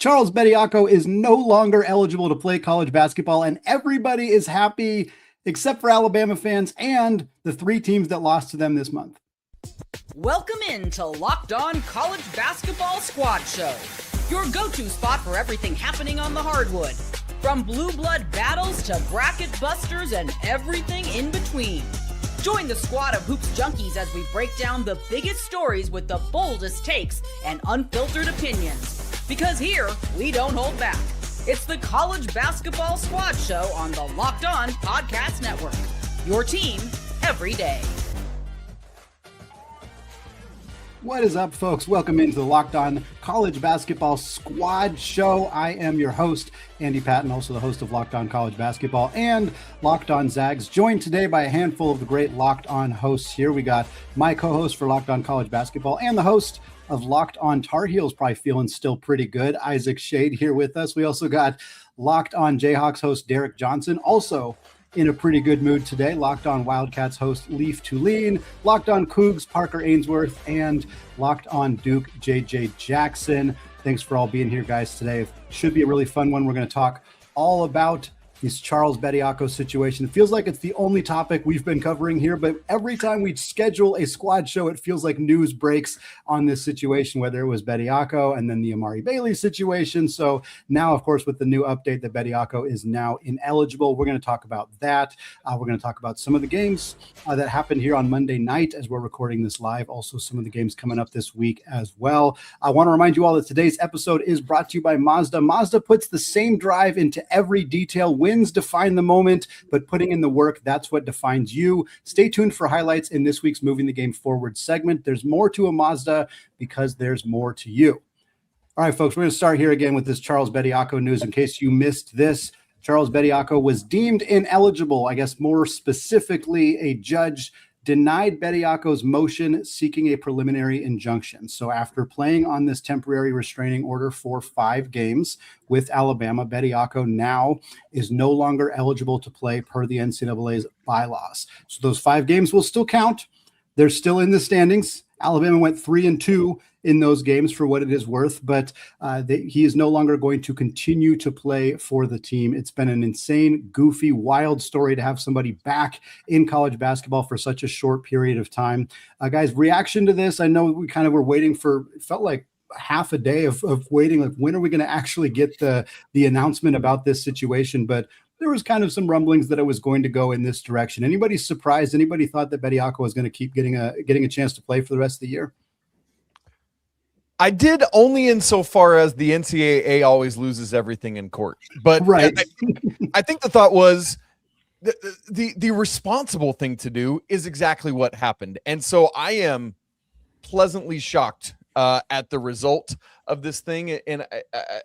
Charles Bediako is no longer eligible to play college basketball, and everybody is happy except for Alabama fans and the three teams that lost to them this month. Welcome in to Locked On College Basketball Squad Show, your go-to spot for everything happening on the hardwood, from blue blood battles to bracket busters and everything in between. Join the squad of hoops junkies as we break down the biggest stories with the boldest takes and unfiltered opinions. Because here, we don't hold back. It's the College Basketball Squad Show on the Locked On Podcast Network. Your team every day. What is up, folks? Welcome into the Locked On College Basketball Squad Show. I am your host, Andy Patton, also the host of Locked On College Basketball and Locked On Zags, joined today by a handful of the great Locked On hosts here. We got my co-host for Locked On College Basketball and the host of Locked On Tar Heels, probably feeling still pretty good, Isaac Shade, here with us. We also got Locked On Jayhawks host Derek Johnson, also in a pretty good mood today. Locked On Wildcats host Leaf Tulane, Locked On Cougs Parker Ainsworth, and Locked On Duke JJ Jackson. Thanks for all being here, guys, today. Should be a really fun one. We're going to talk all about this Charles Bediako situation. It feels like it's the only topic we've been covering here, but every time we schedule a squad show, it feels like news breaks on this situation, whether it was Bediako and then the Amari Bailey situation. So now, of course, with the new update that Bediako is now ineligible, we're going to talk about that. We're going to talk about some of the games that happened here on Monday night as we're recording this live. Also, some of the games coming up this week as well. I want to remind you all that today's episode is brought to you by Mazda. Mazda puts the same drive into every detail. Wins define the moment, but putting in the work, that's what defines you. Stay tuned for highlights in this week's Moving the Game Forward segment. There's more to a Mazda because there's more to you. All right, folks, we're going to start here again with this Charles Bediako news. In case you missed this, Charles Bediako was deemed ineligible. I guess more specifically, a judge denied Bediako's motion seeking a preliminary injunction. So after playing on this temporary restraining order for 5 games with Alabama, Bediako now is no longer eligible to play per the NCAA's bylaws. So those 5 games will still count. They're still in the standings. Alabama went 3-2 in those games for what it is worth, but he is no longer going to continue to play for the team. It's been an insane, goofy, wild story to have somebody back in college basketball for such a short period of time. Guys, reaction to this, I know we kind of were waiting for, it felt like half a day of waiting, like when are we going to actually get the announcement about this situation? But there was kind of some rumblings that it was going to go in this direction. Anybody surprised? Anybody thought that Bediako was going to keep getting a chance to play for the rest of the year? I did, only insofar as the NCAA always loses everything in court. But right. I think the thought was the responsible thing to do is exactly what happened. And so I am pleasantly shocked at the result of this thing. And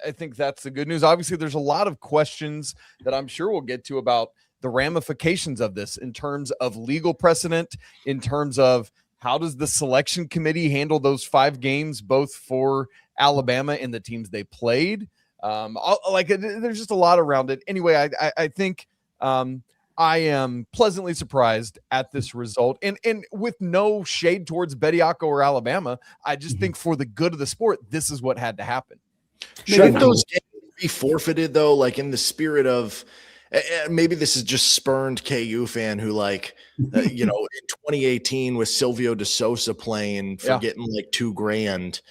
I think that's the good news. Obviously, there's a lot of questions that I'm sure we'll get to about the ramifications of this in terms of legal precedent, in terms of how does the selection committee handle those 5 games, both for Alabama and the teams they played? There's just a lot around it. Anyway, I think I am pleasantly surprised at this result, and with no shade towards Bediako or Alabama. I just think for the good of the sport, this is what had to happen. Shouldn't those games be forfeited, though? Like, in the spirit of, maybe this is just spurned KU fan who, like, in 2018 with Silvio De Sousa playing for getting like $2,000.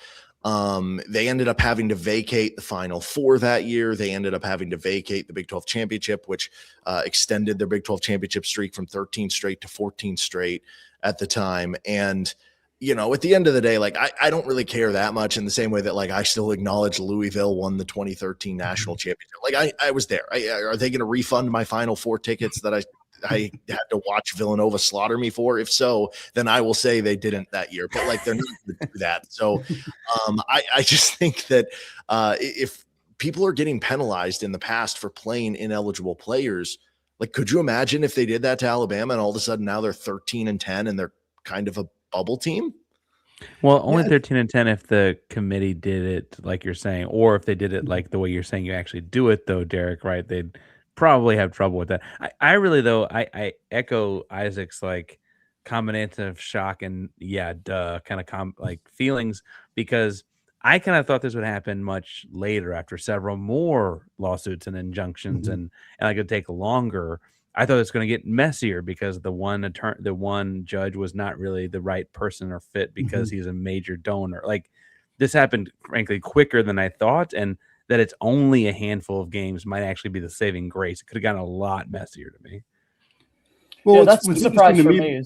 They ended up having to vacate the Final Four that year. They ended up having to vacate the Big 12 championship, which extended their Big 12 championship streak from 13 straight to 14 straight at the time. And, at the end of the day, like, I don't really care that much, in the same way that, like, I still acknowledge Louisville won the 2013 national championship. Like, I was there. Are they going to refund my Final Four tickets that I had to watch Villanova slaughter me for? If so, then I will say they didn't that year, but, like, they're not going to do that. So I just think that if people are getting penalized in the past for playing ineligible players, like, could you imagine if they did that to Alabama and all of a sudden now they're 13-10 and they're kind of a bubble team? Well, only 13-10 if the committee did it like you're saying, or if they did it like the way you're saying you actually do it, though, Derek, right? They'd probably have trouble with that. I really, though, I echo Isaac's like combination of shock and kind of feelings, because I kind of thought this would happen much later after several more lawsuits and injunctions, and like it'd take longer. I thought it was going to get messier because the one judge was not really the right person or fit because he's a major donor. Like this happened, frankly, quicker than I thought, and that it's only a handful of games might actually be the saving grace. It could have gotten a lot messier to me. Well, that's the surprise for me.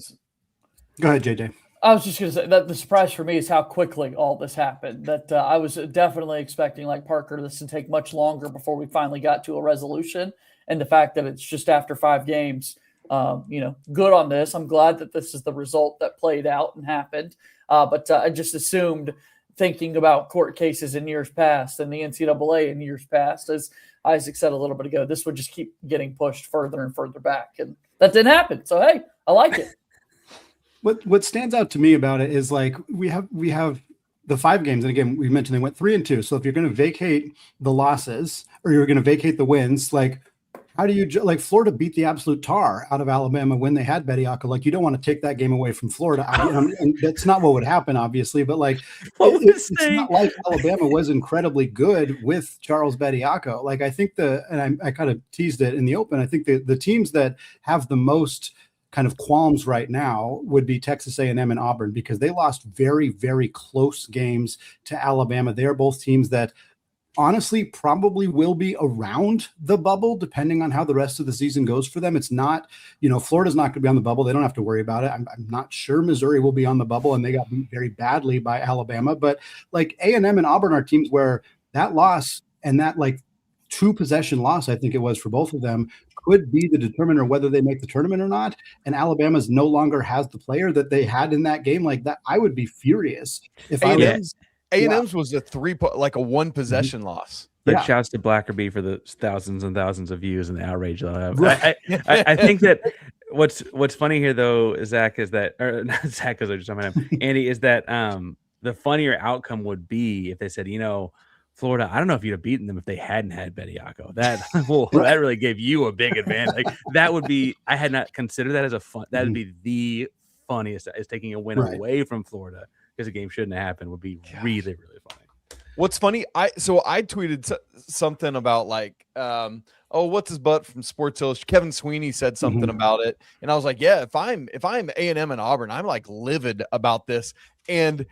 Go ahead, JJ. I was just going to say that the surprise for me is how quickly all this happened. That I was definitely expecting, like Parker, this to take much longer before we finally got to a resolution. And the fact that it's just after 5 games, good on this. I'm glad that this is the result that played out and happened. But I just assumed, thinking about court cases in years past and the NCAA in years past, as Isaac said a little bit ago, this would just keep getting pushed further and further back. And that didn't happen. So, hey, I like it. What stands out to me about it is like we have the 5 games, and again we mentioned they went 3-2. So if you're going to vacate the losses or you're going to vacate the wins, like how do you like Florida beat the absolute tar out of Alabama when they had Bediako? Like you don't want to take that game away from Florida, and that's not what would happen, obviously. But like it's not like Alabama was incredibly good with Charles Bediako. Like I think I kind of teased it in the open. I think the teams that have the most kind of qualms right now would be Texas A&M and Auburn, because they lost very, very close games to Alabama. They are both teams that honestly probably will be around the bubble depending on how the rest of the season goes for them. It's not, Florida's not going to be on the bubble. They don't have to worry about it. I'm not sure Missouri will be on the bubble, and they got beat very badly by Alabama. But like A&M and Auburn are teams where that loss and that like 2-possession loss, I think it was for both of them, could be the determiner whether they make the tournament or not. And Alabama's no longer has the player that they had in that game. Like that, I would be furious if A&M's was a 1-possession loss. But shouts to Blackerby for the thousands and thousands of views and the outrage they'll have. Right. I think that what's funny here though, Zach, is that, or not Zach, because I just talking about him, Andy, is that the funnier outcome would be if they said, Florida, I don't know if you'd have beaten them if they hadn't had Bediako. That really gave you a big advantage. Like that would be, I had not considered that as that would be the funniest, is taking a win away from Florida because the game shouldn't have happened, would be really, really funny. What's funny, I tweeted something about like, what's his butt from Sports Illustrated? Kevin Sweeney said something about it, and I was like, yeah, if I'm A&M and Auburn, I'm like livid about this. And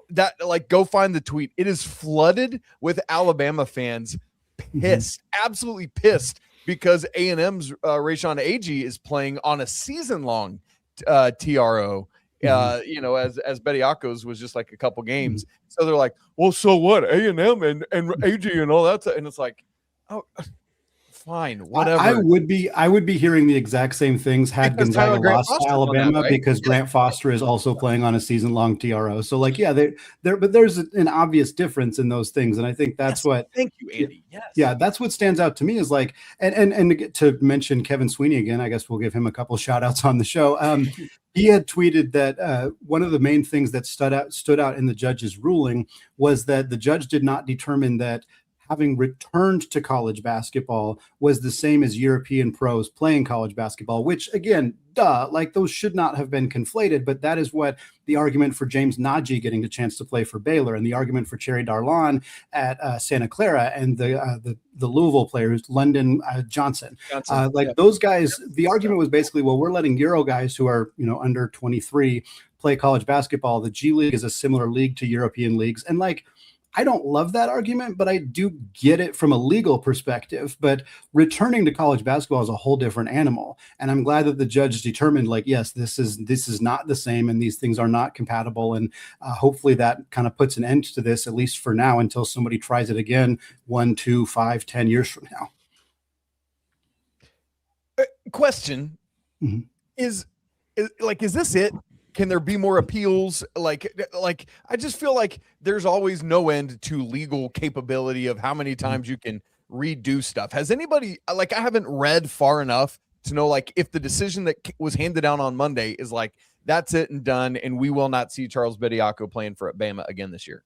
that, like, go find the tweet. It is flooded with Alabama fans pissed, absolutely pissed, because A&M's Rayshon Agee is playing on a season-long TRO. As Bediako's was just like a couple games. So they're like, well, so what? A&M and Agee and all that stuff. And it's like, oh, fine, whatever. I would be hearing the exact same things had Gonzaga lost to Alabama, because Grant Foster is also playing on a season-long TRO. So like, yeah, but there's an obvious difference in those things, and I think that's what. Thank you, Andy. Yes. Yeah, that's what stands out to me is like, and to mention Kevin Sweeney again, I guess we'll give him a couple shout outs on the show. He had tweeted that one of the main things that stood out in the judge's ruling was that the judge did not determine that having returned to college basketball was the same as European pros playing college basketball, which again, like those should not have been conflated, but that is what the argument for James Najee getting the chance to play for Baylor, and the argument for Cherry Darlon at Santa Clara, and the Louisville players, London Johnson. Those guys, the argument was basically, well, we're letting Euro guys who are, under 23 play college basketball. The G League is a similar league to European leagues. And like, I don't love that argument, but I do get it from a legal perspective. But returning to college basketball is a whole different animal. And I'm glad that the judge determined, like, yes, this is not the same, and these things are not compatible. And hopefully that kind of puts an end to this, at least for now, until somebody tries it again 1, 2, 5, 10 years from now. Question is this it? Can there be more appeals? Like I just feel like there's always no end to legal capability of how many times you can redo stuff. Has anybody, like, I haven't read far enough to know, like, if the decision that was handed down on Monday is like, that's it and done, and we will not see Charles Bediako playing for Bama again this year.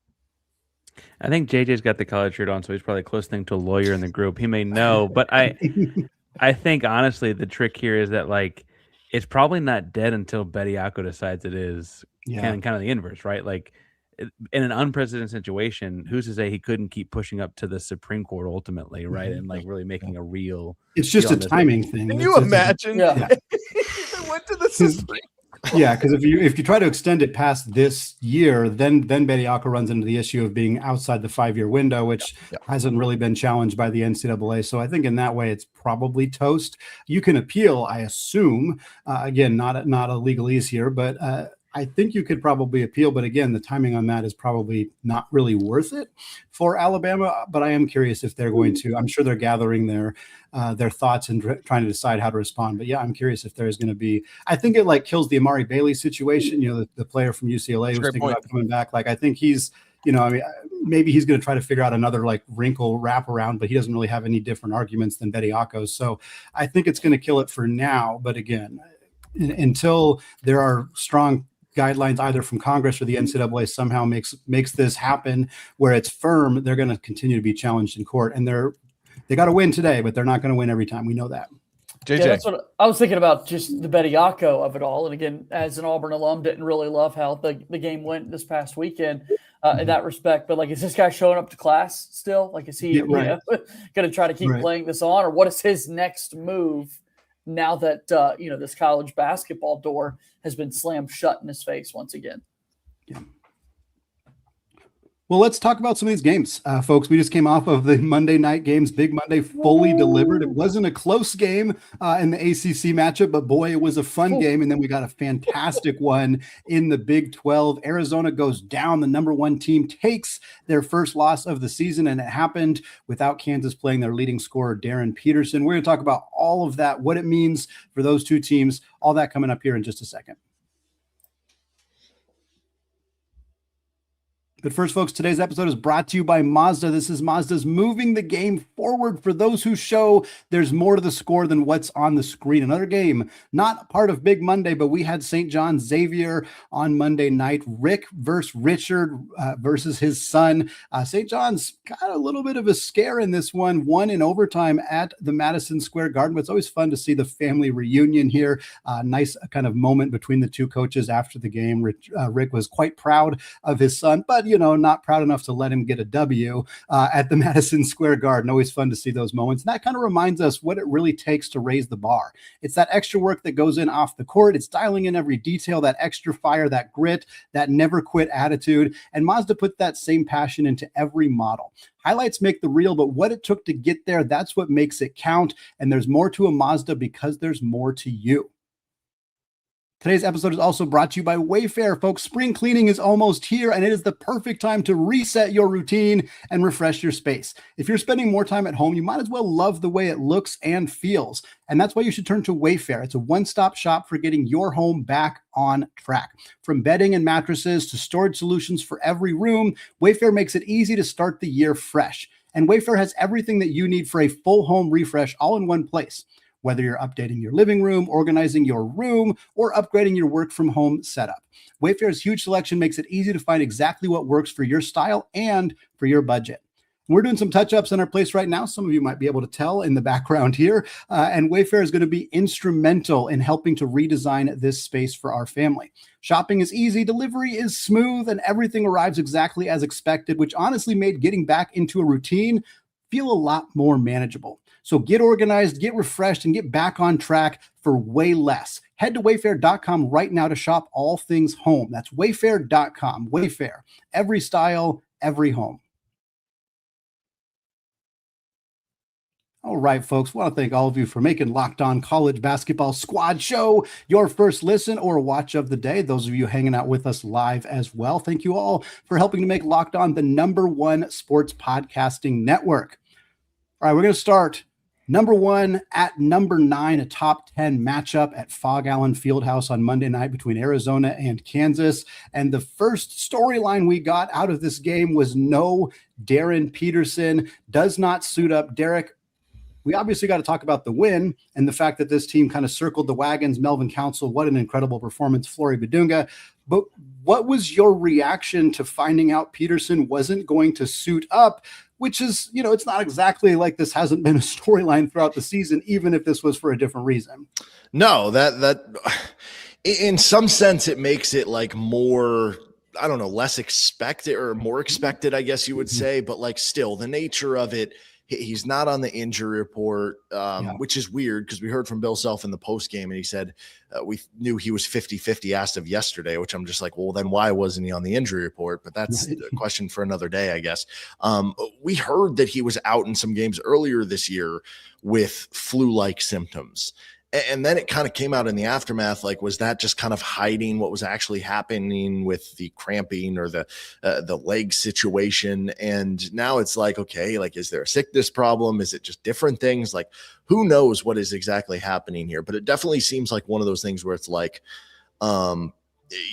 I think JJ's got the college shirt on, so he's probably close thing to a lawyer in the group. He may know, but I think honestly the trick here is that, like, it's probably not dead until Bediako decides it is. Kind of the inverse, right? Like, in an unprecedented situation, who's to say he couldn't keep pushing up to the Supreme Court ultimately, right? And like really making a real. It's just a timing thing. Can you imagine? Yeah. They went to the Supreme. Yeah, because if you try to extend it past this year, then Bediako runs into the issue of being outside the 5-year window, which hasn't really been challenged by the NCAA. So I think in that way, it's probably toast. You can appeal, I assume. Again, not a legalese here, but I think you could probably appeal. But again, the timing on that is probably not really worth it for Alabama. But I am curious if they're going to. I'm sure they're gathering their thoughts and trying to decide how to respond. But yeah, I'm curious if there's going to be. I think it like kills the Amari Bailey situation. You know, the player from UCLA was thinking about coming back. Like I think he's. You know, I mean, maybe he's going to try to figure out another like wrinkle wraparound, but he doesn't really have any different arguments than Bediako's. So I think it's going to kill it for now. But again, until there are strong guidelines either from Congress or the NCAA somehow makes this happen where it's firm, they're going to continue to be challenged in court. And they got to win today, but they're not going to win every time. We know that. JJ. Yeah, that's what I was thinking about, just the Bediako of it all. And again, as an Auburn alum, didn't really love how the game went this past weekend in that respect. But like, is this guy showing up to class still? Like, is he going to try to keep playing this on, or what is his next move now that this college basketball door has been slammed shut in his face once again? Yeah. Well, let's talk about some of these games, folks. We just came off of the Monday night games. Big Monday fully delivered. It wasn't a close game in the ACC matchup, but boy, it was a fun game. And then we got a fantastic one in the Big 12. Arizona goes down. The number 1 team takes their first loss of the season, and it happened without Kansas playing their leading scorer, Darryn Peterson. We're going to talk about all of that, what it means for those two teams, all that coming up here in just a second. But first, folks, today's episode is brought to you by Mazda. This is Mazda's moving the game forward for those who show there's more to the score than what's on the screen. Another game, not part of Big Monday, but we had St. John's Xavier on Monday night. Rick versus Richard versus his son. St. John's got a little bit of a scare in this one, won in overtime at the Madison Square Garden. But it's always fun to see the family reunion here. Nice kind of moment between the two coaches after the game. Rick was quite proud of his son, but not proud enough to let him get a W at the Madison Square Garden. Always fun to see those moments. And that kind of reminds us what it really takes to raise the bar. It's that extra work that goes in off the court. It's dialing in every detail, that extra fire, that grit, that never quit attitude. And Mazda put that same passion into every model. Highlights make the reel, but what it took to get there, that's what makes it count. And there's more to a Mazda because there's more to you. Today's episode is also brought to you by Wayfair, folks. Spring cleaning is almost here, and it is the perfect time to reset your routine and refresh your space. If you're spending more time at home, you might as well love the way it looks and feels. And that's why you should turn to Wayfair. It's a one-stop shop for getting your home back on track. From bedding and mattresses to storage solutions for every room, Wayfair makes it easy to start the year fresh. And Wayfair has everything that you need for a full home refresh all in one place. Whether you're updating your living room, organizing your room, or upgrading your work from home setup. Wayfair's huge selection makes it easy to find exactly what works for your style and for your budget. We're doing some touch-ups in our place right now. Some of you might be able to tell in the background here. And Wayfair is going to be instrumental in helping to redesign this space for our family. Shopping is easy, delivery is smooth, and everything arrives exactly as expected, which honestly made getting back into a routine feel a lot more manageable. So get organized, get refreshed, and get back on track for way less. Head to wayfair.com right now to shop all things home. That's wayfair.com. Wayfair, every style, every home. All right, folks, I want to thank all of you for making Locked On College Basketball Squad Show your first listen or watch of the day. Those of you hanging out with us live as well, thank you all for helping to make Locked On the #1 sports podcasting network. All right, we're going to start number 1 at number 9, a top 10 matchup at Fog Allen Fieldhouse on Monday night between Arizona and Kansas. And the first storyline we got out of this game was no Darryn Peterson does not suit up. Derek, we obviously got to talk about the win and the fact that this team kind of circled the wagons. Melvin Council, what an incredible performance. Flory Badunga. But what was your reaction to finding out Peterson wasn't going to suit up? Which is, it's not exactly like this hasn't been a storyline throughout the season, even if this was for a different reason. No, that in some sense, it makes it like more I don't know, less expected or more expected, I guess you would say, but like still the nature of it, he's not on the injury report, which is weird because we heard from Bill Self in the post game and he said we knew he was 50-50 as of yesterday, which I'm just like, well, then why wasn't he on the injury report? But that's a question for another day, I guess. We heard that he was out in some games earlier this year with flu-like symptoms. And then it kind of came out in the aftermath, like, was that just kind of hiding what was actually happening with the cramping or the leg situation? And now it's like, okay, like, is there a sickness problem? Is it just different things? Like, who knows what is exactly happening here? But it definitely seems like one of those things where it's like,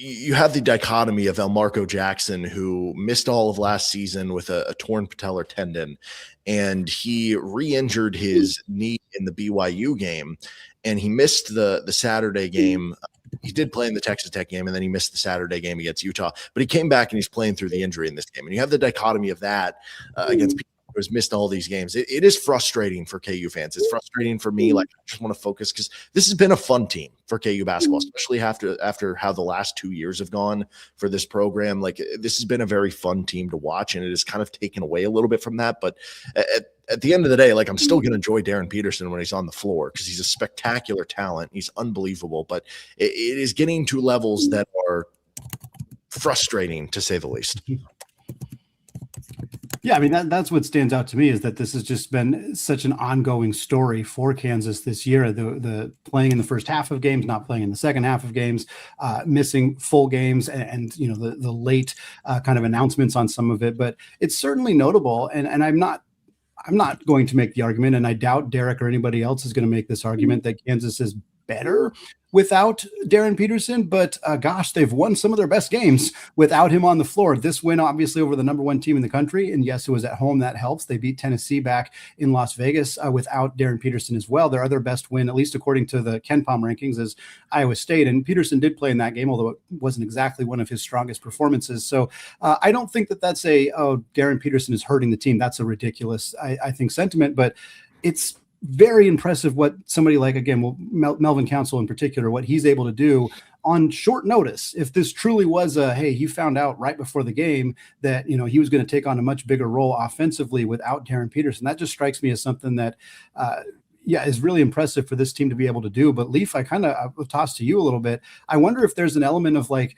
you have the dichotomy of Elmarco Jackson, who missed all of last season with a torn patellar tendon, and he re-injured his knee in the BYU game, and he missed the Saturday game. He did play in the Texas Tech game, and then he missed the Saturday game against Utah, but he came back and he's playing through the injury in this game. And you have the dichotomy of that against people who has missed all these games. It is frustrating for KU fans. It's frustrating for me. Like, I just want to focus because this has been a fun team for KU basketball, especially after how the last 2 years have gone for this program. Like, this has been a very fun team to watch, and it has kind of taken away a little bit from that. But at the end of the day, like, I'm still going to enjoy Darryn Peterson when he's on the floor because he's a spectacular talent. He's unbelievable, but it is getting to levels that are frustrating, to say the least. Yeah, I mean, that's what stands out to me is that this has just been such an ongoing story for Kansas this year. The playing in the first half of games, not playing in the second half of games, missing full games, and you know, the late kind of announcements on some of it. But it's certainly notable, and I'm not going to make the argument, and I doubt Derek or anybody else is going to make this argument that Kansas is better without Darryn Peterson, but gosh, they've won some of their best games without him on the floor. This win, obviously, over the number one team in the country, and yes, it was at home. That helps. They beat Tennessee back in Las Vegas without Darryn Peterson as well. Their other best win, at least according to the KenPom rankings, is Iowa State, and Peterson did play in that game, although it wasn't exactly one of his strongest performances. So I don't think that that's Darryn Peterson is hurting the team. That's a ridiculous, I think, sentiment, but it's very impressive what somebody like, again, Melvin Council in particular, what he's able to do on short notice. If this truly was hey, he found out right before the game that, you know, he was going to take on a much bigger role offensively without Darryn Peterson, that just strikes me as something that, is really impressive for this team to be able to do. But Leaf, I will toss to you a little bit. I wonder if there's an element of like,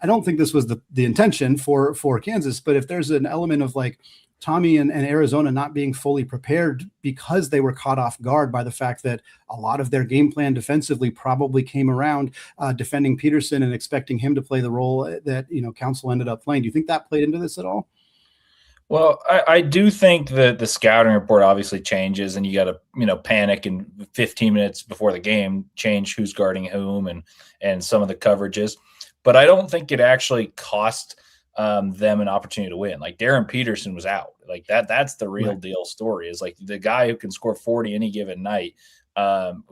I don't think this was the intention for Kansas, but if there's an element of like, Tommy and Arizona not being fully prepared because they were caught off guard by the fact that a lot of their game plan defensively probably came around defending Peterson and expecting him to play the role that, you know, Council ended up playing. Do you think that played into this at all? Well, I do think that the scouting report obviously changes, and you got to, you know, panic and 15 minutes before the game change who's guarding whom and some of the coverages. But I don't think it actually cost them an opportunity to win. Like, Darryn Peterson was out. Like, that's the real deal story, is like the guy who can score 40 any given night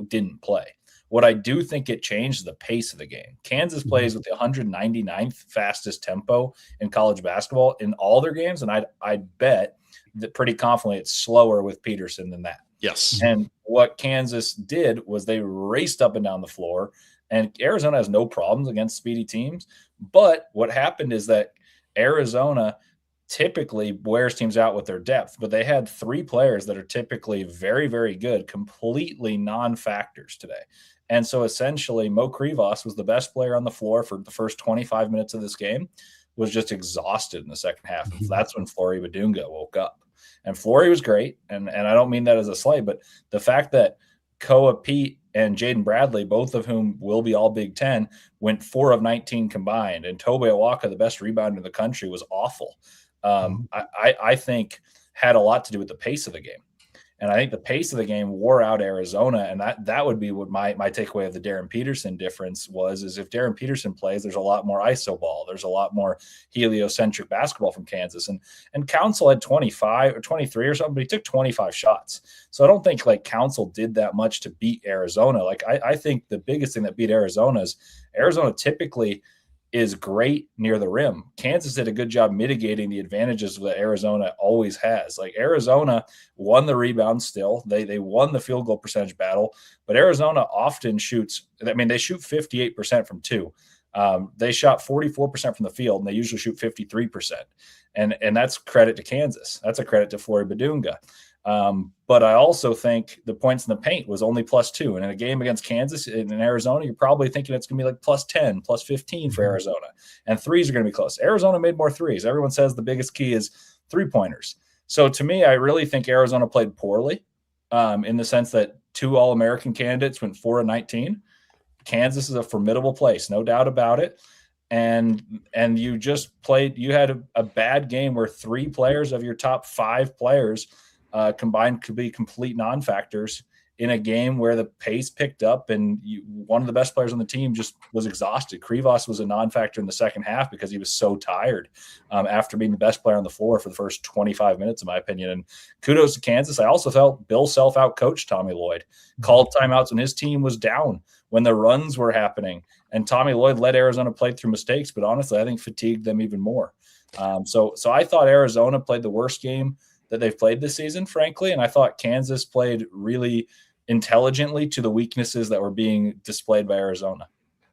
didn't play. What I do think it changed the pace of the game. Kansas plays with the 199th fastest tempo in college basketball in all their games, and I'd bet that pretty confidently it's slower with Peterson than that. Yes. And what Kansas did was they raced up and down the floor, and Arizona has no problems against speedy teams. But what happened is that Arizona typically wears teams out with their depth, but they had three players that are typically very, very good, completely non-factors today. And so essentially Mo Krivas was the best player on the floor for the first 25 minutes of this game, was just exhausted in the second half. And that's when Flory Badunga woke up. And Flory was great. And I don't mean that as a slight, but the fact that Koa Pete and Jaden Bradley, both of whom will be all Big Ten, went 4 of 19 combined. And Tobe Awaka, the best rebounder in the country, was awful. I think had a lot to do with the pace of the game. And I think the pace of the game wore out Arizona. And that would be what my takeaway of the Darryn Peterson difference is if Darryn Peterson plays, there's a lot more iso ball. There's a lot more heliocentric basketball from Kansas. And Council had 25 or 23 or something, but he took 25 shots. So I don't think like Council did that much to beat Arizona. Like I think the biggest thing that beat Arizona is Arizona typically is great near the rim. Kansas did a good job mitigating the advantages that Arizona always has. Like, Arizona won the rebound still. They won the field goal percentage battle, but Arizona often shoots. I mean, they shoot 58% from two. They shot 44% from the field, and they usually shoot 53%. And that's credit to Kansas. That's a credit to Flory Badunga. But I also think the points in the paint was only +2. And in a game against Kansas in Arizona, you're probably thinking it's going to be like +10, +15 for Arizona. And threes are going to be close. Arizona made more threes. Everyone says the biggest key is three-pointers. So to me, I really think Arizona played poorly in the sense that 2 All-American candidates went 4 of 19. Kansas is a formidable place, no doubt about it. And you just played – you had a bad game where 3 players of your top 5 players combined could be complete non-factors in a game where the pace picked up and one of the best players on the team just was exhausted. Krivas was a non-factor in the second half because he was so tired after being the best player on the floor for the first 25 minutes, in my opinion. And kudos to Kansas. I also felt Bill Self out-coached Tommy Lloyd, called timeouts when his team was down, when the runs were happening. And Tommy Lloyd let Arizona play through mistakes, but honestly, I think fatigued them even more. So I thought Arizona played the worst game that they've played this season, frankly. And I thought Kansas played really intelligently to the weaknesses that were being displayed by Arizona.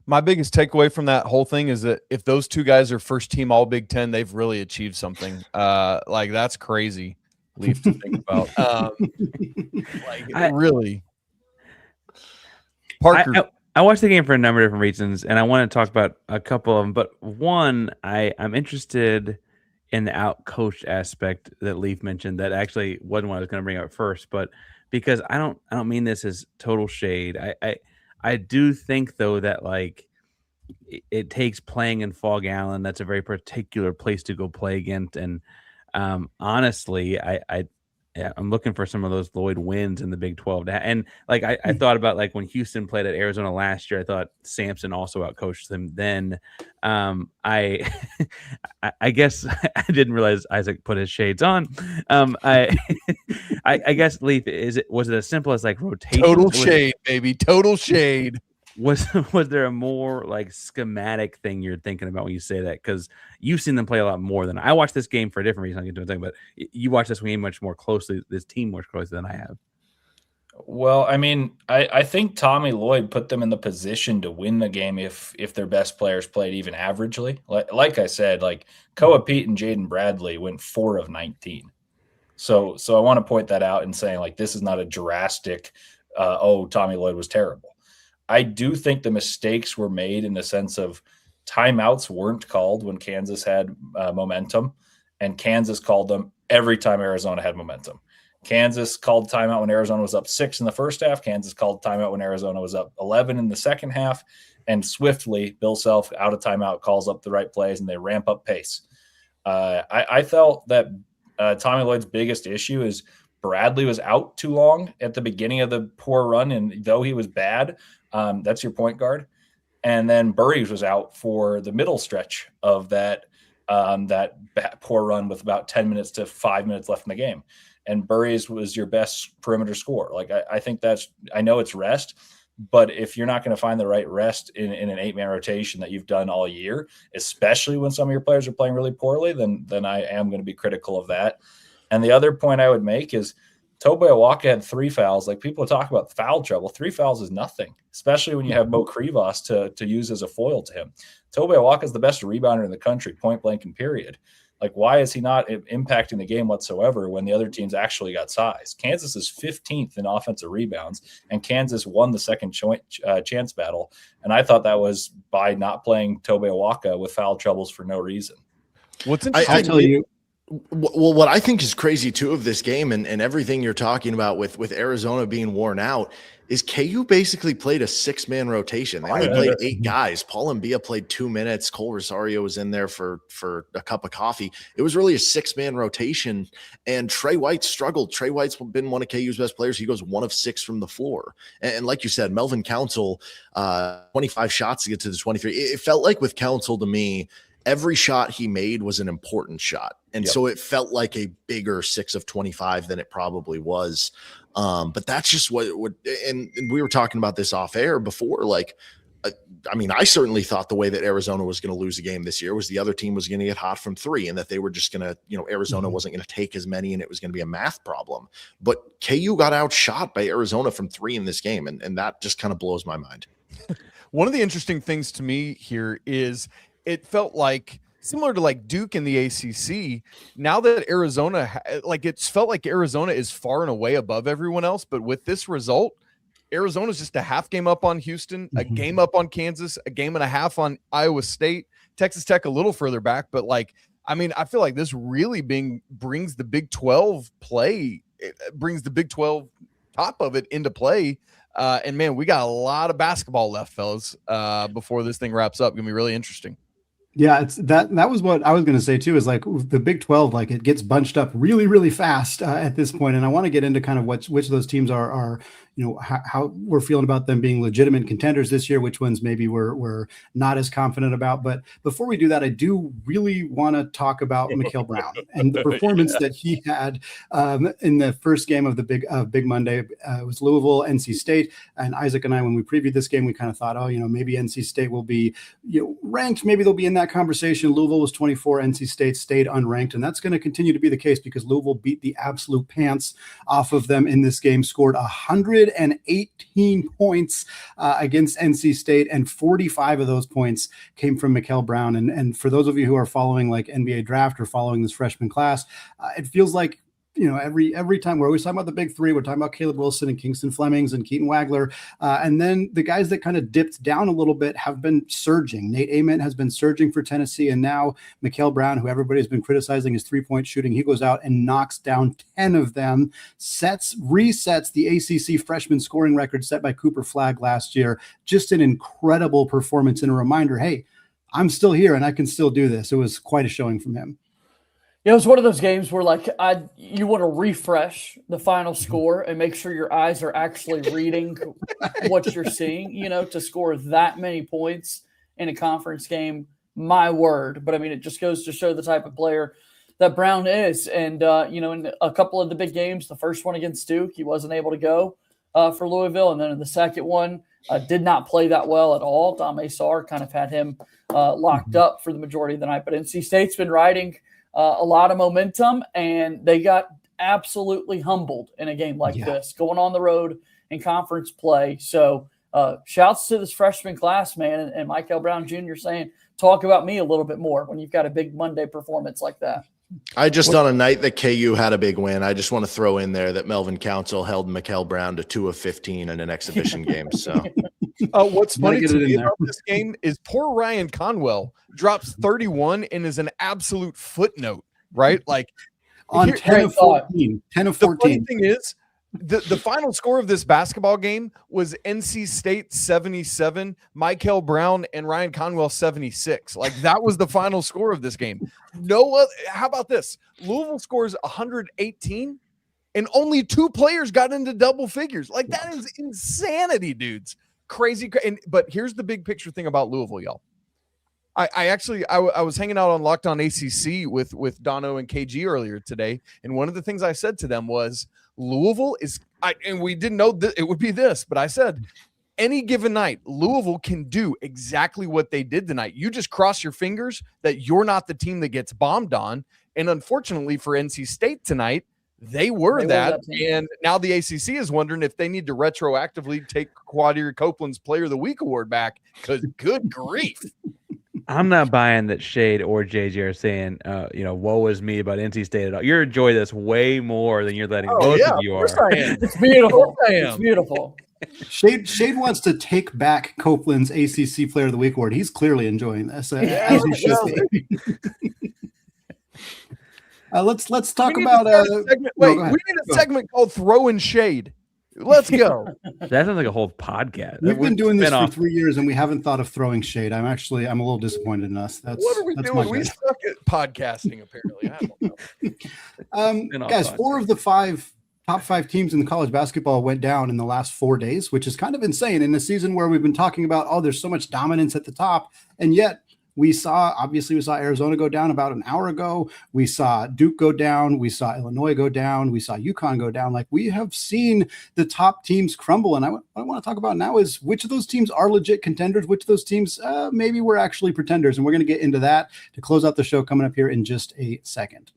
My biggest takeaway from that whole thing is that if those 2 guys are first team all Big Ten, they've really achieved something. Like that's crazy, Leaf, to think about. Really. Parker. I watched the game for a number of different reasons, and I want to talk about a couple of them. But one, I'm interested in the out-coached aspect that Leaf mentioned. That actually wasn't what I was going to bring up first, but because I don't mean this as total shade. I do think though that like it takes playing in Fog Allen. That's a very particular place to go play against, and honestly, I'm looking for some of those Lloyd wins in the Big 12. And like I thought about like when Houston played at Arizona last year, I thought Sampson also outcoached them. Then I guess I didn't realize Isaac put his shades on. I guess Leaf, was it as simple as like rotation? Total shade, baby. Total shade. Was there a more like schematic thing you're thinking about when you say that? Because you've seen them play a lot more than I watched this game for a different reason. I'll get to it, but you watched this game much more closely, this team more closely than I have. Well, I mean, I think Tommy Lloyd put them in the position to win the game if their best players played even averagely. Like I said, like Koa Pete and Jaden Bradley went 4 of 19. So I want to point that out and saying like this is not a drastic. Tommy Lloyd was terrible. I do think the mistakes were made in the sense of timeouts weren't called when Kansas had momentum, and Kansas called them every time Arizona had momentum. Kansas called timeout when Arizona was up 6 in the first half. Kansas called timeout when Arizona was up 11 in the second half. And swiftly, Bill Self out of timeout calls up the right plays, and they ramp up pace. I felt that Tommy Lloyd's biggest issue is Bradley was out too long at the beginning of the poor run, and though he was bad, that's your point guard. And then Burries was out for the middle stretch of that poor run with about 10 minutes to 5 minutes left in the game. And Burries was your best perimeter scorer. Like I think I know it's rest, but if you're not going to find the right rest in an 8-man rotation that you've done all year, especially when some of your players are playing really poorly, then I am going to be critical of that. And the other point I would make is Tobe Awaka had 3 fouls. Like people talk about foul trouble. 3 fouls is nothing, especially when you have Mo Krivas to use as a foil to him. Tobe Awaka is the best rebounder in the country, point blank and period. Like, why is he not impacting the game whatsoever when the other teams actually got size? Kansas is 15th in offensive rebounds, and Kansas won the second chance battle. And I thought that was by not playing Tobe Awaka with foul troubles for no reason. What's interesting? I'll tell you. Well, what I think is crazy too of this game and everything you're talking about with Arizona being worn out is KU basically played a 6-man rotation. They only played 8 guys. Paul Mbia played 2 minutes. Cole Rosario was in there for a cup of coffee. It was really a 6-man rotation, and Trey White struggled. Trey White's been one of KU's best players. He goes 1 of 6 from the floor. And like you said, Melvin Council, 25 shots to get to the 23. It felt like with Council to me, every shot he made was an important shot. And so it felt like a bigger 6 of 25 than it probably was. But that's just what and we were talking about this off air before. Like, I mean, I certainly thought the way that Arizona was going to lose a game this year was the other team was going to get hot from three, and that they were just going to, Arizona wasn't going to take as many, and it was going to be a math problem. But KU got outshot by Arizona from three in this game, and that just kind of blows my mind. One of the interesting things to me here is it felt like similar to like Duke in the ACC. Now that Arizona, it's felt like Arizona is far and away above everyone else, but with this result, Arizona's just a half game up on Houston, a game up on Kansas, a game and a half on Iowa State, Texas Tech a little further back. But I feel like this really brings the Big 12 play, brings the Big 12 top of it into play. And man, we got a lot of basketball left, fellas, before this thing wraps up. Gonna be really interesting. Yeah, it's that was what I was going to say too, is like the Big 12, like it gets bunched up really, really fast at this point. And I want to get into kind of which of those teams are how we're feeling about them being legitimate contenders this year, which ones maybe we're not as confident about. But before we do that, I do really want to talk about Mikel Brown and the performance that he had in the first game of the Big Monday. It was Louisville, NC State, and Isaac and I, when we previewed this game, we kind of thought, maybe NC State will be ranked, maybe they'll be in that conversation. Louisville was 24, NC State stayed unranked, and that's going to continue to be the case because Louisville beat the absolute pants off of them in this game, scored 118 points against NC State, and 45 of those points came from Mikel Brown. And for those of you who are following like NBA draft or following this freshman class, it feels like every time we're always talking about the big three. We're talking about Caleb Wilson and Kingston Flemings and Keaton Wagler. And then the guys that kind of dipped down a little bit have been surging. Nate Oats has been surging for Tennessee. And now Mikel Brown, who everybody's been criticizing his three-point shooting, he goes out and knocks down 10 of them, resets the ACC freshman scoring record set by Cooper Flagg last year. Just an incredible performance and a reminder, hey, I'm still here and I can still do this. It was quite a showing from him. It was one of those games where you want to refresh the final score and make sure your eyes are actually reading what you're seeing, to score that many points in a conference game. My word. But I mean, it just goes to show the type of player that Brown is. And, in a couple of the big games, the first one against Duke, he wasn't able to go for Louisville. And then in the second one, did not play that well at all. Dame Sarr kind of had him locked up for the majority of the night. But NC State's been riding a lot of momentum, and they got absolutely humbled in a game like this, going on the road in conference play. So shouts to this freshman class, man, and Mikel Brown Jr. saying, talk about me a little bit more when you've got a big Monday performance like that. On a night that KU had a big win, I just want to throw in there that Melvin Council held Mikel Brown to 2 of 15 in an exhibition game. So what's funny to me about this game is poor Ryan Conwell drops 31 and is an absolute footnote, right? Like on 10 of 14. 10 of 14. The funny thing is, the final score of this basketball game was NC State 77, Mikel Brown and Ryan Conwell 76. Like that was the final score of this game. How about this? Louisville scores 118 and only 2 players got into double figures. Like that is insanity, dudes. Crazy. But here's the big picture thing about Louisville, y'all. I was hanging out on Locked On ACC with Dono and KG earlier today, and one of the things I said to them was Louisville and we didn't know that it would be this, but I said any given night Louisville can do exactly what they did tonight. You just cross your fingers that you're not the team that gets bombed on, and unfortunately for NC State tonight, they were that, and now the ACC is wondering if they need to retroactively take Quadir Copeland's Player of the Week award back because good grief. I'm not buying that Shade or JJ are saying, woe is me about NC State at all. You're enjoying this way more than you're letting both of you are. It's beautiful. It's beautiful. Shade wants to take back Copeland's ACC Player of the Week award. He's clearly enjoying this, as he should be. Let's talk about. We need a segment called "Throwing Shade." Let's go. That sounds like a whole podcast. We've been doing this for 3 years, and we haven't thought of throwing shade. I'm a little disappointed in us. What are we doing? We suck at podcasting, apparently. I don't know. Guys, 4 of the top 5 teams in the college basketball went down in the last 4 days, which is kind of insane in a season where we've been talking about, there's so much dominance at the top, and yet we saw Arizona go down about an hour ago. We saw Duke go down. We saw Illinois go down. We saw UConn go down. Like, we have seen the top teams crumble. And what I want to talk about now is which of those teams are legit contenders, which of those teams maybe we're actually pretenders. And we're going to get into that to close out the show coming up here in just a second.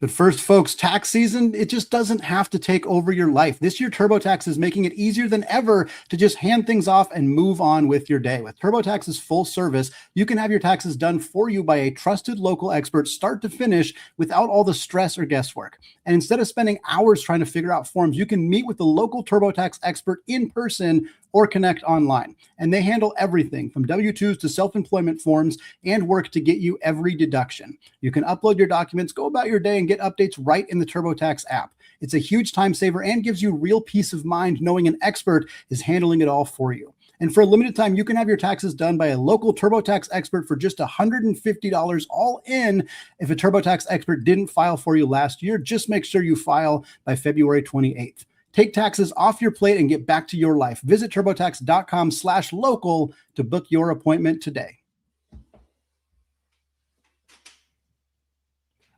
But first, folks, tax season, it just doesn't have to take over your life. This year, TurboTax is making it easier than ever to just hand things off and move on with your day. With TurboTax's full service, you can have your taxes done for you by a trusted local expert start to finish without all the stress or guesswork. And instead of spending hours trying to figure out forms, you can meet with the local TurboTax expert in person or connect online. And they handle everything from W-2s to self-employment forms and work to get you every deduction. You can upload your documents, go about your day, and get updates right in the TurboTax app. It's a huge time saver and gives you real peace of mind knowing an expert is handling it all for you. And for a limited time, you can have your taxes done by a local TurboTax expert for just $150 all in. If a TurboTax expert didn't file for you last year, just make sure you file by February 28th. Take taxes off your plate and get back to your life. Visit TurboTax.com/local to book your appointment today.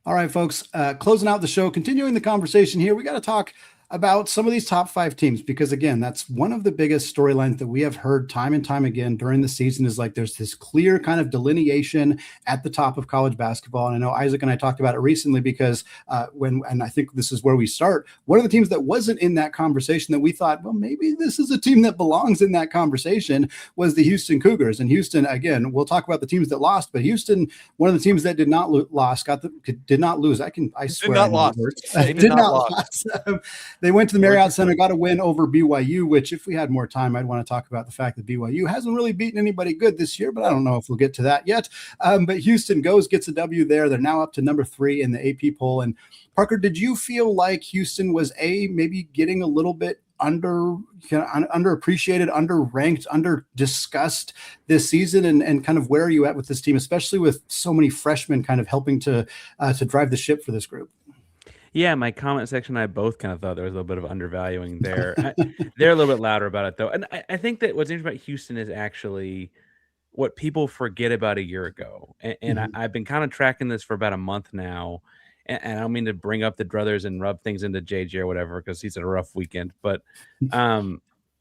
All right, folks, closing out the show, continuing the conversation here, we got to talk about some of these top 5 teams, because again, that's one of the biggest storylines that we have heard time and time again during the season is like there's this clear kind of delineation at the top of college basketball. And I know Isaac and I talked about it recently because and I think this is where we start. One of the teams that wasn't in that conversation that we thought, well, maybe this is a team that belongs in that conversation was the Houston Cougars. And Houston, again, we'll talk about the teams that lost, but Houston, one of the teams that did not lose. I swear. Did not lose. They went to the Marriott Center, got a win over BYU, which if we had more time, I'd want to talk about the fact that BYU hasn't really beaten anybody good this year, but I don't know if we'll get to that yet. But Houston gets a W there. They're now up to number 3 in the AP poll. And Parker, did you feel like Houston was maybe getting a little bit underappreciated, underranked, under-discussed this season? And kind of where are you at with this team, especially with so many freshmen kind of helping to drive the ship for this group? Yeah, my comment section, I both kind of thought there was a little bit of undervaluing there. They're a little bit louder about it, though. And I think that what's interesting about Houston is actually what people forget about a year ago. And I've been kind of tracking this for about a month now. And I don't mean to bring up the druthers and rub things into JJ or whatever, because he's had a rough weekend. But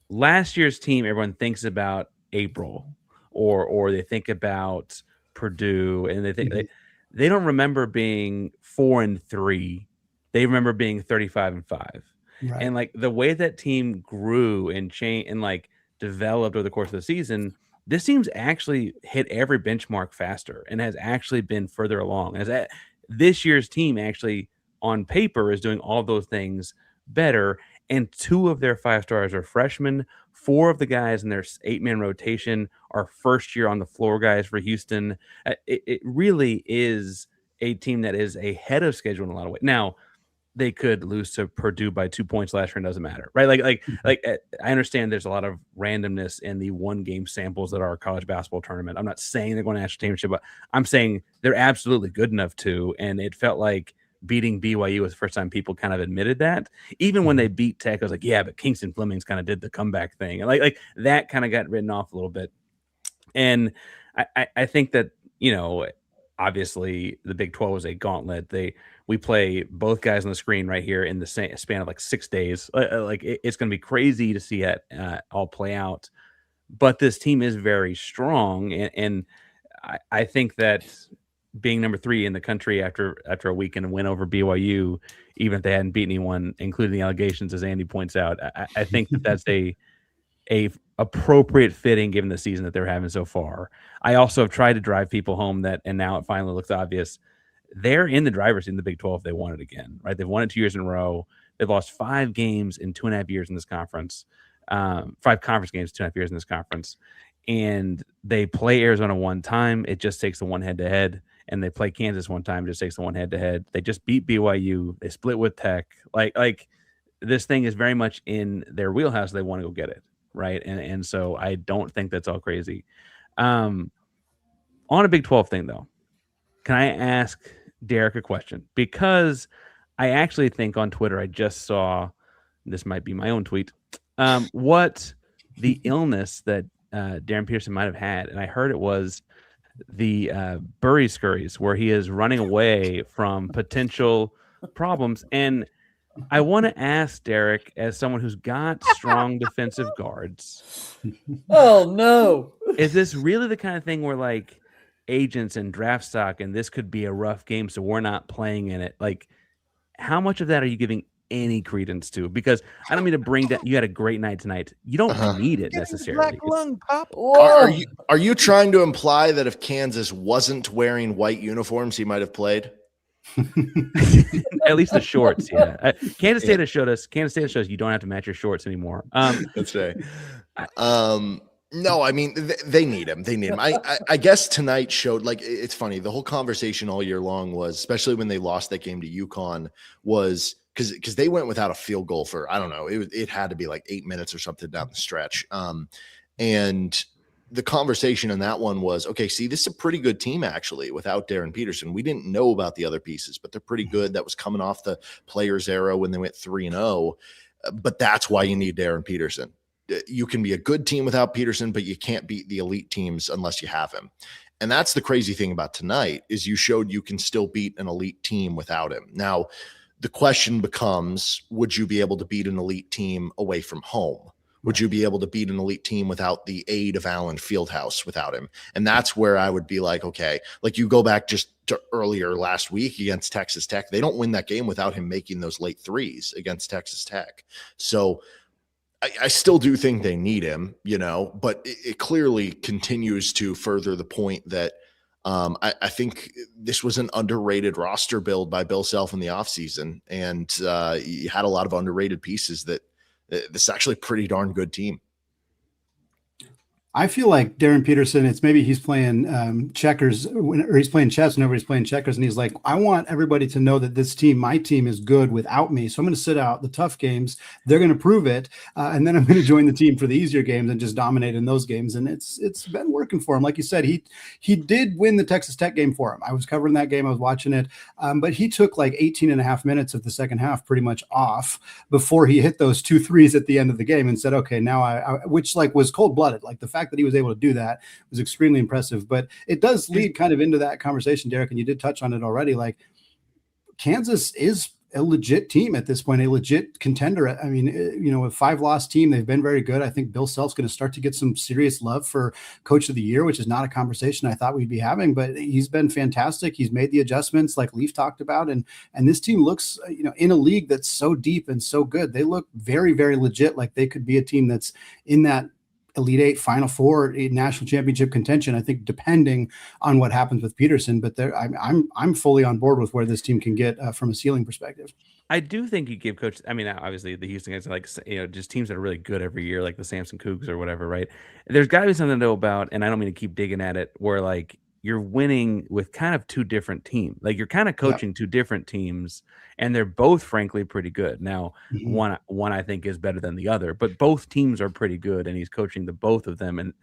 last year's team, everyone thinks about April or they think about Purdue, and they think they don't remember being 4-3. They remember being 35-5. Right. And like the way that team grew and changed and like developed over the course of the season, this team's actually hit every benchmark faster and has actually been further along. This year's team actually on paper is doing all those things better. And 2 of their 5 stars are freshmen. 4 of the guys in their 8-man rotation are first year on the floor guys for Houston. It really is a team that is ahead of schedule in a lot of ways. Now, they could lose to Purdue by 2 points last year, and doesn't matter, right? Like I understand there's a lot of randomness in the 1-game samples that are a college basketball tournament. I'm not saying they're going to national championship, but I'm saying they're absolutely good enough to. And it felt like beating BYU was the first time people kind of admitted that. Even when they beat Tech, I was like, yeah, but Kingston Flemings kind of did the comeback thing, and like that kind of got written off a little bit. And I think that, obviously the Big 12 was a gauntlet. We play both guys on the screen right here in the span of like 6 days. It's going to be crazy to see it all play out. But this team is very strong, and I think that being number 3 in the country after a weekend and win over BYU, even if they hadn't beat anyone, including the allegations, as Andy points out, I think that's a appropriate fitting given the season that they're having so far. I also have tried to drive people home and now it finally looks obvious. They're in the driver's seat in the Big 12 if they won it again, right? They've won it 2 years in a row. They've lost 5 games in 2.5 years in this conference, 5 conference games, 2.5 years in this conference. And they play Arizona one time. It just takes the one head-to-head. And they play Kansas one time. It just takes the one head-to-head. They just beat BYU. They split with Tech. Like this thing is very much in their wheelhouse. They want to go get it, right? And so I don't think that's all crazy. On a Big 12 thing, though, can I ask Derek a question? Because I actually think on Twitter I just saw, this might be my own tweet, what the illness that Darryn Peterson might have had, and I heard it was the Bury Scurries, where he is running away from potential problems. And I want to ask Derek, as someone who's got strong defensive guards, Oh no! is this really the kind of thing where like agents and draft stock, and this could be a rough game, so we're not playing in it? Like, how much of that are you giving any credence to? Because I don't mean to bring down. You had a great night tonight. You don't need it necessarily. Black lung pop. Are you trying to imply that if Kansas wasn't wearing white uniforms, he might have played? At least the shorts, yeah. Kansas State has showed us you don't have to match your shorts anymore. That's right. No, I mean they need him. They need him. I guess tonight showed, like, it's funny. The whole conversation all year long was, especially when they lost that game to UConn, was because they went without a field goal for, I don't know, it had to be like 8 minutes or something down the stretch. And the conversation in that one was, okay, see, this is a pretty good team actually without Darryn Peterson. We didn't know about the other pieces, but they're pretty good. That was coming off the Players era when they went 3-0. But that's why you need Darryn Peterson. You can be a good team without Peterson, but you can't beat the elite teams unless you have him. And that's the crazy thing about tonight, is you showed you can still beat an elite team without him. Now, the question becomes, would you be able to beat an elite team away from home? Would you be able to beat an elite team without the aid of Allen Fieldhouse without him? And that's where I would be like, okay, like you go back just to earlier last week against Texas Tech. They don't win that game without him making those late threes against Texas Tech. So I still do think they need him, but it clearly continues to further the point that I think this was an underrated roster build by Bill Self in the offseason. And you had a lot of underrated pieces that this is actually a pretty darn good team. I feel like Darryn Peterson, it's maybe he's playing checkers, or he's playing chess whenever he's playing checkers. And he's like, I want everybody to know that this team, my team, is good without me. So I'm going to sit out the tough games. They're going to prove it. And then I'm going to join the team for the easier games and just dominate in those games. And it's been working for him. Like you said, he did win the Texas Tech game for him. I was covering that game. I was watching it. But he took like 18 and a half minutes of the second half pretty much off before he hit those 2 threes at the end of the game and said, okay, now I which like was cold blooded. Like the fact that he was able to do that was extremely impressive. But it does lead kind of into that conversation, Derek, and you did touch on it already. Like Kansas is a legit team at this point, a legit contender. I mean, a 5-loss team, they've been very good. I think Bill Self's going to start to get some serious love for Coach of the Year, which is not a conversation I thought we'd be having, but he's been fantastic. He's made the adjustments like Leaf talked about. And this team looks, in a league that's so deep and so good, they look very, very legit. Like they could be a team that's in that Elite Eight, Final Four, a national championship contention, I think, depending on what happens with Peterson. But I'm fully on board with where this team can get from a ceiling perspective. I do think you give Coach. I mean, obviously the Houston guys are like, just teams that are really good every year, like the Samson Cougs or whatever, right? There's got to be something to know about, and I don't mean to keep digging at it, where like you're winning with kind of two different teams. Like you're kind of coaching two different teams, and they're both frankly pretty good. Now, one I think is better than the other, but both teams are pretty good, and he's coaching the both of them, and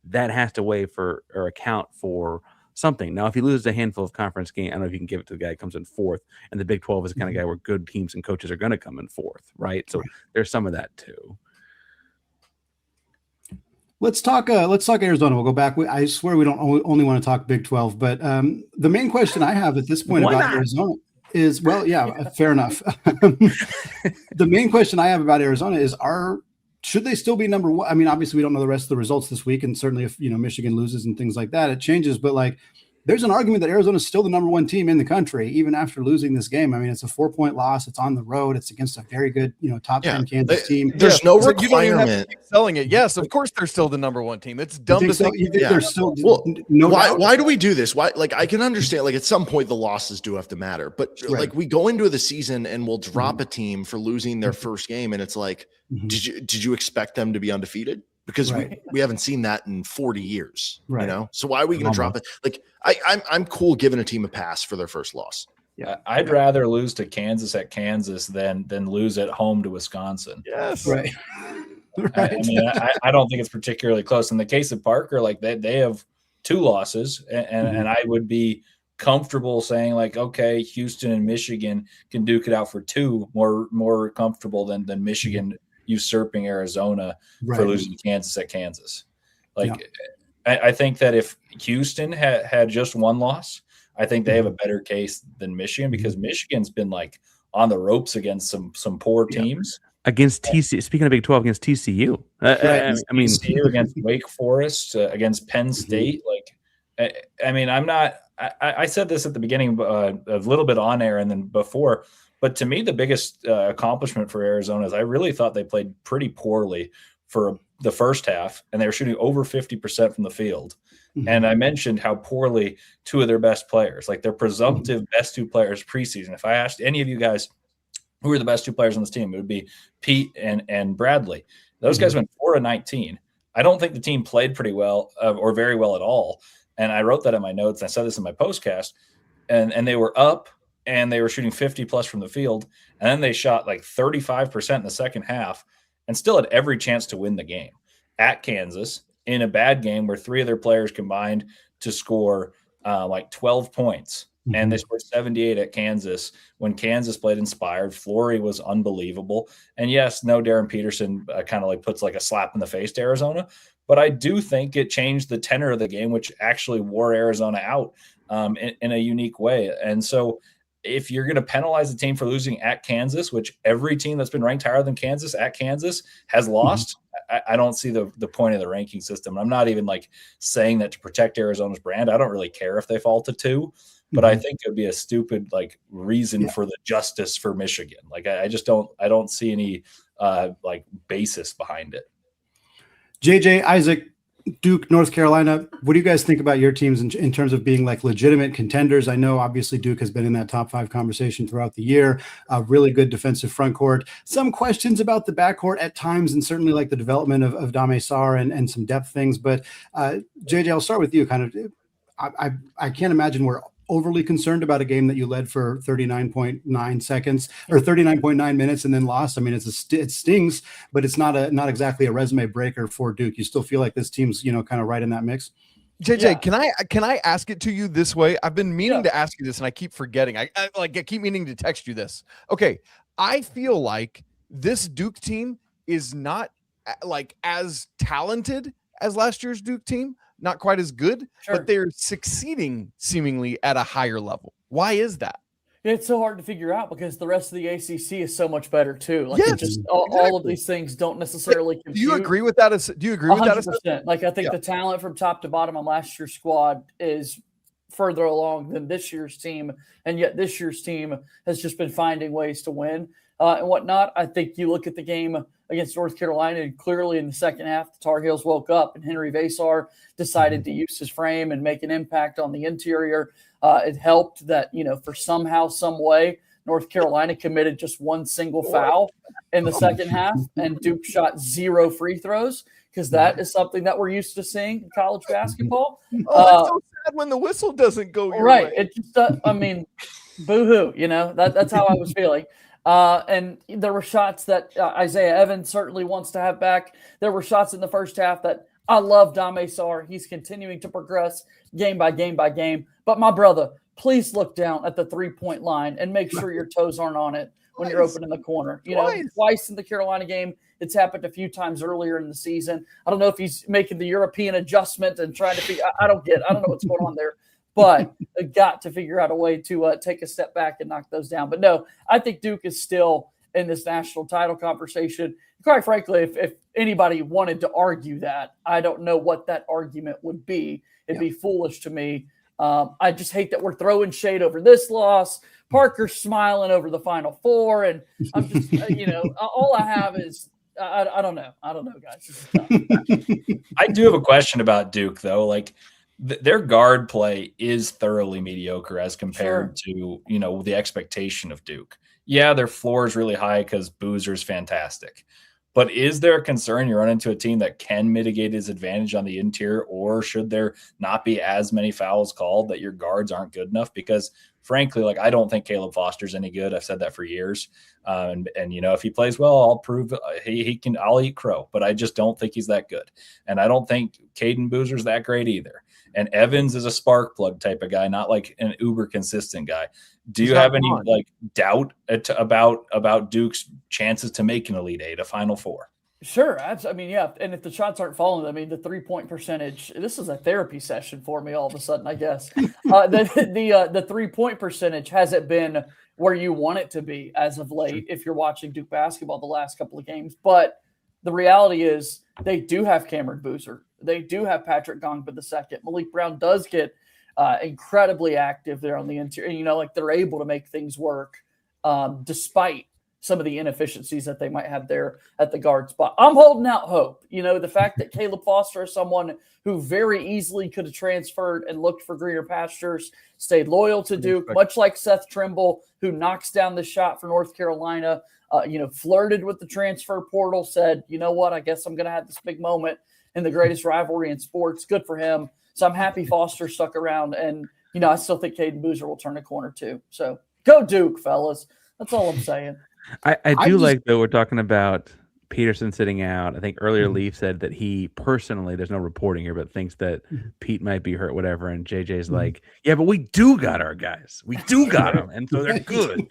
that has to weigh for or account for something. Now, if he loses a handful of conference games, I don't know if you can give it to the guy who comes in fourth, and the Big 12 is the kind of guy where good teams and coaches are going to come in fourth, right? So there's some of that too. Let's talk Arizona. We'll go back. I swear we don't only want to talk Big 12, but the main question I have at this point about Arizona is, fair enough. The main question I have about Arizona is, should they still be number one? I mean, obviously we don't know the rest of the results this week, and certainly if Michigan loses and things like that, it changes. But like, there's an argument that Arizona is still the number one team in the country, even after losing this game. I mean, it's a 4-point loss. It's on the road. It's against a very good, top 10 Kansas team. There's no requirement. You don't even have to keep selling it. Yes, of course they're still the number one team. It's dumb to think. They're still why do we do this? Why? Like, I can understand, like, at some point the losses do have to matter, but like we go into the season and we'll drop a team for losing their first game, and it's like, did you expect them to be undefeated? Because we haven't seen that in 40 years, So why are we going to drop it? Like, I'm cool giving a team a pass for their first loss. Yeah, I'd rather lose to Kansas at Kansas than lose at home to Wisconsin. Yes, right. I mean, I don't think it's particularly close. In the case of Parker, like they have 2 losses, and I would be comfortable saying like, okay, Houston and Michigan can duke it out for 2, more comfortable than Michigan usurping Arizona for losing to Kansas at Kansas. Like, I think that if Houston had just one loss, I think they have a better case than Michigan, because Michigan's been like on the ropes against some poor teams. Against TCU, speaking of Big 12, against TCU. I mean, TCU against Wake Forest, against Penn State. Like, I mean, I'm not. I said this at the beginning, a little bit on air and then before, but to me, the biggest accomplishment for Arizona is I really thought they played pretty poorly for the first half, and they were shooting over 50% from the field. And I mentioned how poorly two of their best players, like their presumptive best two players preseason. If I asked any of you guys who are the best two players on this team, it would be Pete and Bradley. Those guys went 4-19. I don't think the team played pretty well or very well at all. And I wrote that in my notes. And I said this in my postcast. And they were up and they were shooting 50 plus from the field. And then they shot like 35% in the second half and still had every chance to win the game at Kansas in a bad game where three of their players combined to score like 12 points. And they scored 78 at Kansas when Kansas played inspired. Flory was unbelievable. And yes, no, Darryn Peterson kind of like puts like a slap in the face to Arizona. But I do think it changed the tenor of the game, which actually wore Arizona out in a unique way. And so if you're going to penalize the team for losing at Kansas, which every team that's been ranked higher than Kansas at Kansas has lost, I don't see the point of the ranking system. I'm not even like saying that to protect Arizona's brand. I don't really care if they fall to 2. But I think it would be a stupid like reason for the justice for Michigan. Like I just don't see any like basis behind it. JJ, Isaac, Duke, North Carolina, what do you guys think about your teams in terms of being like legitimate contenders? I know obviously Duke has been in that top 5 conversation throughout the year. Really good defensive front court. Some questions about the backcourt at times, and certainly like the development of Dame Sarr and some depth things. But JJ, I'll start with you. Kind of, I can't imagine we're overly concerned about a game that you led for 39.9 seconds or 39.9 minutes and then lost. I mean, it stings, but it's not exactly a resume breaker for Duke. You still feel like this team's, kind of right in that mix. JJ, can I ask it to you this way? I've been meaning to ask you this and I keep forgetting. I keep meaning to text you this. Okay. I feel like this Duke team is not like as talented as last year's Duke team. Not quite as good, but they're succeeding seemingly at a higher level. Why is that? It's so hard to figure out because the rest of the ACC is so much better too. Like Yes, all of these things don't necessarily compute. Do you agree with that? Do you agree with that? 100%. Like I think the talent from top to bottom on last year's squad is further along than this year's team, and yet this year's team has just been finding ways to win and whatnot. I think you look at the game against North Carolina, and clearly in the second half, the Tar Heels woke up, and Henry Vasar decided to use his frame and make an impact on the interior. It helped that, for somehow, some way, North Carolina committed just one single foul in the second half, and Duke shot 0 free throws, because that is something that we're used to seeing in college basketball. It's so sad when the whistle doesn't go your way. It just, boo-hoo, that's how I was feeling. And there were shots that Isaiah Evans certainly wants to have back. There were shots in the first half that I love Dame Sarr. He's continuing to progress game by game by game. But my brother, please look down at the 3-point line and make sure your toes aren't on it when you're open in the corner. Twice in the Carolina game. It's happened a few times earlier in the season. I don't know if he's making the European adjustment and trying to figure. I don't know what's going on there. But got to figure out a way to take a step back and knock those down. But no, I think Duke is still in this national title conversation. Quite frankly, if anybody wanted to argue that, I don't know what that argument would be. It'd be foolish to me. I just hate that we're throwing shade over this loss. Parker's smiling over the Final Four. And I'm just, all I have is I don't know. I don't know, guys. I do have a question about Duke, though. Like, their guard play is thoroughly mediocre as compared to, the expectation of Duke. Yeah, their floor is really high because Boozer's fantastic. But is there a concern you run into a team that can mitigate his advantage on the interior, or should there not be as many fouls called that your guards aren't good enough? Because frankly, like, I don't think Caleb Foster's any good. I've said that for years. And if he plays well, I'll prove he can. I'll eat crow, but I just don't think he's that good. And I don't think Caden Boozer's that great either. And Evans is a spark plug type of guy, not like an uber consistent guy. Do you have any doubt about Duke's chances to make an Elite Eight, a Final Four? Sure. I mean, yeah. And if the shots aren't falling, I mean, the 3-point percentage, this is a therapy session for me all of a sudden, I guess. The 3-point percentage hasn't been where you want it to be as of late if you're watching Duke basketball the last couple of games. But the reality is they do have Cameron Boozer. They do have Patrick Gongba II. Malik Brown does get incredibly active there on the interior. Like they're able to make things work despite some of the inefficiencies that they might have there at the guard spot. I'm holding out hope. The fact that Caleb Foster is someone who very easily could have transferred and looked for greener pastures, stayed loyal to Duke, much like Seth Trimble, who knocks down the shot for North Carolina, flirted with the transfer portal, said, you know what, I guess I'm going to have this big moment in the greatest rivalry in sports. Good for him. So I'm happy Foster stuck around. And, I still think Caden Boozer will turn a corner too. So go Duke, fellas. That's all I'm saying. I do like that we're talking about Peterson sitting out. I think earlier Leaf said that he personally, there's no reporting here, but thinks that Pete might be hurt, whatever. And JJ's like, yeah, but we do got our guys. We do got them. And so they're good.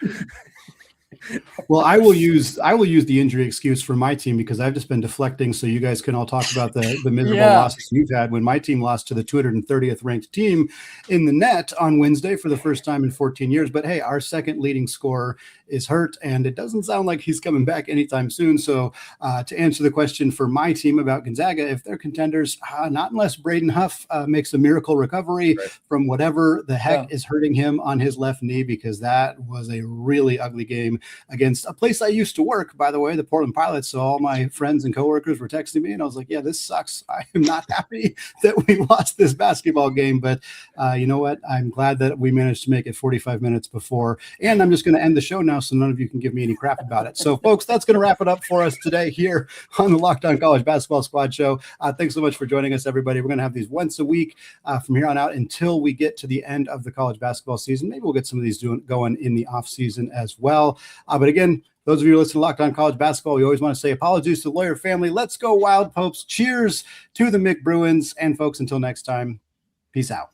Well, I will use the injury excuse for my team because I've just been deflecting so you guys can all talk about the miserable losses you've had when my team lost to the 230th ranked team in the net on Wednesday for the first time in 14 years. But hey, our second leading scorer is hurt, and it doesn't sound like he's coming back anytime soon. So to answer the question for my team about Gonzaga, if they're contenders, not unless Braden Huff makes a miracle recovery from whatever the heck is hurting him on his left knee, because that was a really ugly game against a place I used to work, by the way, the Portland Pilots. So all my friends and coworkers were texting me, and I was like, yeah, this sucks. I am not happy that we lost this basketball game, but you know what? I'm glad that we managed to make it 45 minutes before, and I'm just going to end the show now so none of you can give me any crap about it. So folks, that's going to wrap it up for us today here on the Locked On College Basketball Squad Show. Thanks so much for joining us, everybody. We're going to have these once a week from here on out until we get to the end of the college basketball season. Maybe we'll get some of these going in the off season as well. But again, those of you who listen to Locked On College Basketball, we always want to say apologies to the Lawyer family. Let's go Wild Popes. Cheers to the Mick Bruins. And folks, until next time, peace out.